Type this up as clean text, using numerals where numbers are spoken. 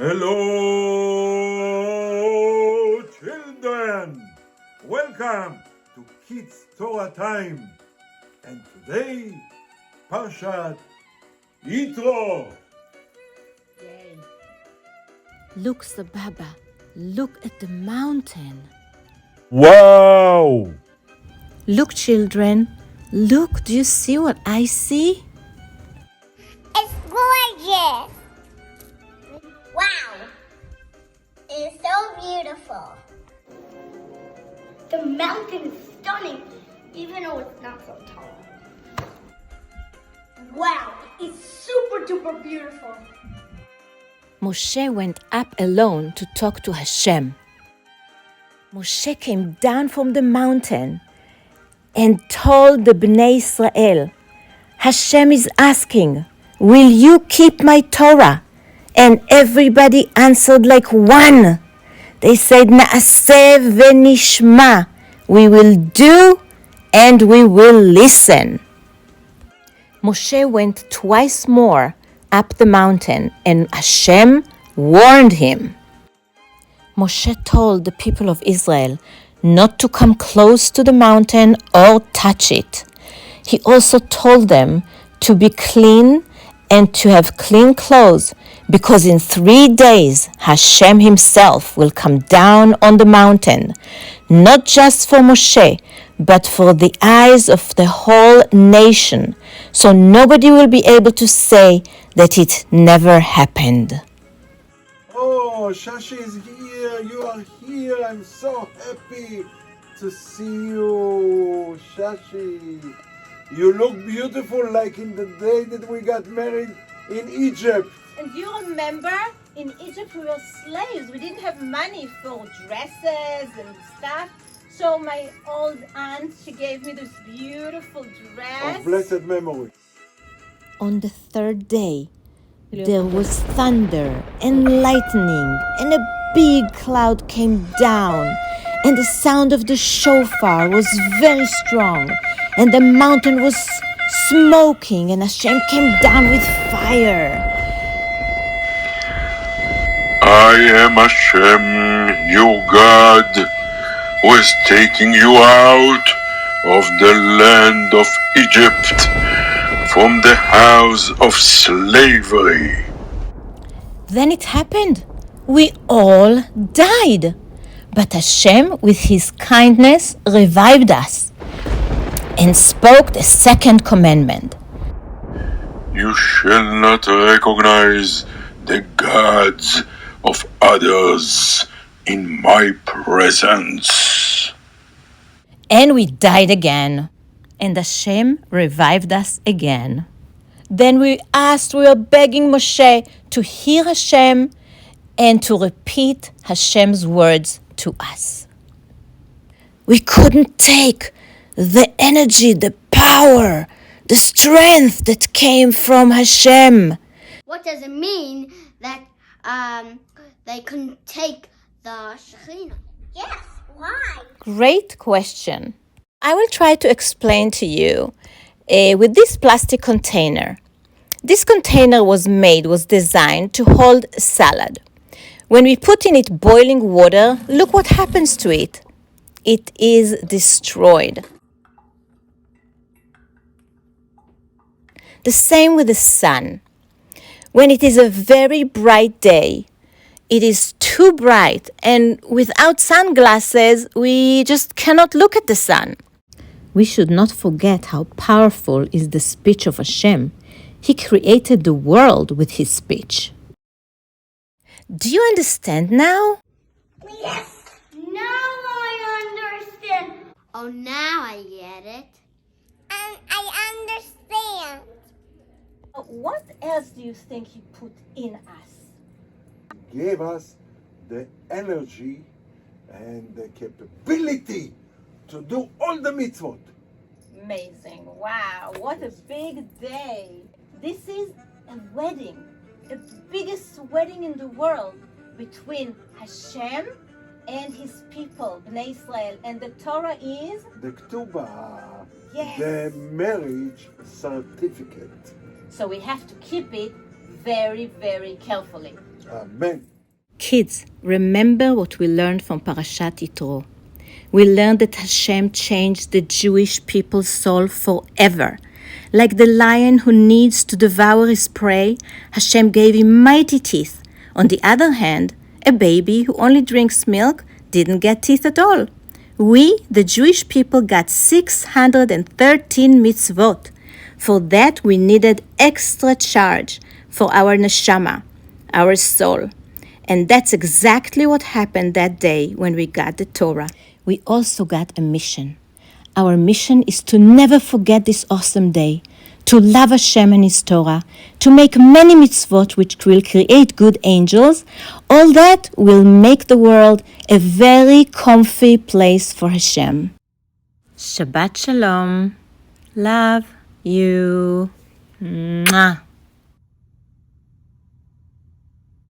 Hello, children! Welcome to Kids Torah Time. And today, Parsha YITRO. Yay. Look, Sabbaba, look at the mountain. Wow! Look, children, look, do you see what I see? It's gorgeous! Wow! It's so beautiful. The mountain is stunning, even though it's not so tall. Wow! It's super duper beautiful. Moshe went up alone to talk to Hashem. Moshe came down from the mountain and told the Bnei Israel, Hashem is asking, will you keep my Torah? And everybody answered like one. They said, Na'aseh v'nishma. We will do and we will listen. Moshe went twice more up the mountain and Hashem warned him. Moshe told the people of Israel not to come close to the mountain or touch it. He also told them to be clean and to have clean clothes, because in 3 days Hashem himself will come down on the mountain, not just for Moshe, but for the eyes of the whole nation, so nobody will be able to say that it never happened. Oh, Shashi is here. You are here. I'm so happy to see you, Shashi. You look beautiful like in the day that we got married in Egypt. And you remember, in Egypt we were slaves. We didn't have money for dresses and stuff. So my old aunt, she gave me this beautiful dress. Of blessed memory. On the 3rd day, there was thunder and lightning, and a big cloud came down, and the sound of the shofar was very strong, and the mountain was smoking, and Hashem came down with fire. I am Hashem, your God, who is taking you out of the land of Egypt, from the house of slavery. Then it happened. We all died. But Hashem, with his kindness, revived us and spoke the 2nd commandment. You shall not recognize the gods of others in my presence. And we died again. And Hashem revived us again. Then we were begging Moshe to hear Hashem and to repeat Hashem's words to us. We couldn't take the energy, the power, the strength that came from Hashem. What does it mean that they couldn't take the Shekhinah? Yes, why? Great question. I will try to explain to you with this plastic container. This container was designed to hold salad. When we put in it boiling water, look what happens to it. It is destroyed. The same with the sun. When it is a very bright day, it is too bright, and without sunglasses, we just cannot look at the sun. We should not forget how powerful is the speech of Hashem. He created the world with his speech. Do you understand now? Yes! Now I understand. Oh, now I get it. And I understand. What else do you think he put in us? Gave us the energy and the capability to do all the mitzvot. Amazing. Wow, what a big day. This is a wedding, the biggest wedding in the world between Hashem and his people, Bnei Israel. And the Torah is? The Ketubah, Yes. the marriage certificate. So we have to keep it very, very carefully. Amen. Kids, remember what we learned from Parashat YITRO. We learned that Hashem changed the Jewish people's soul forever. Like the lion who needs to devour his prey, Hashem gave him mighty teeth. On the other hand, a baby who only drinks milk didn't get teeth at all. We, the Jewish people, got 613 mitzvot. For that, we needed extra charge for our neshama, our soul. And that's exactly what happened that day when we got the Torah. We also got a mission. Our mission is to never forget this awesome day, to love Hashem and His Torah, to make many mitzvot which will create good angels. All that will make the world a very comfy place for Hashem. Shabbat Shalom. Love you. Mwah.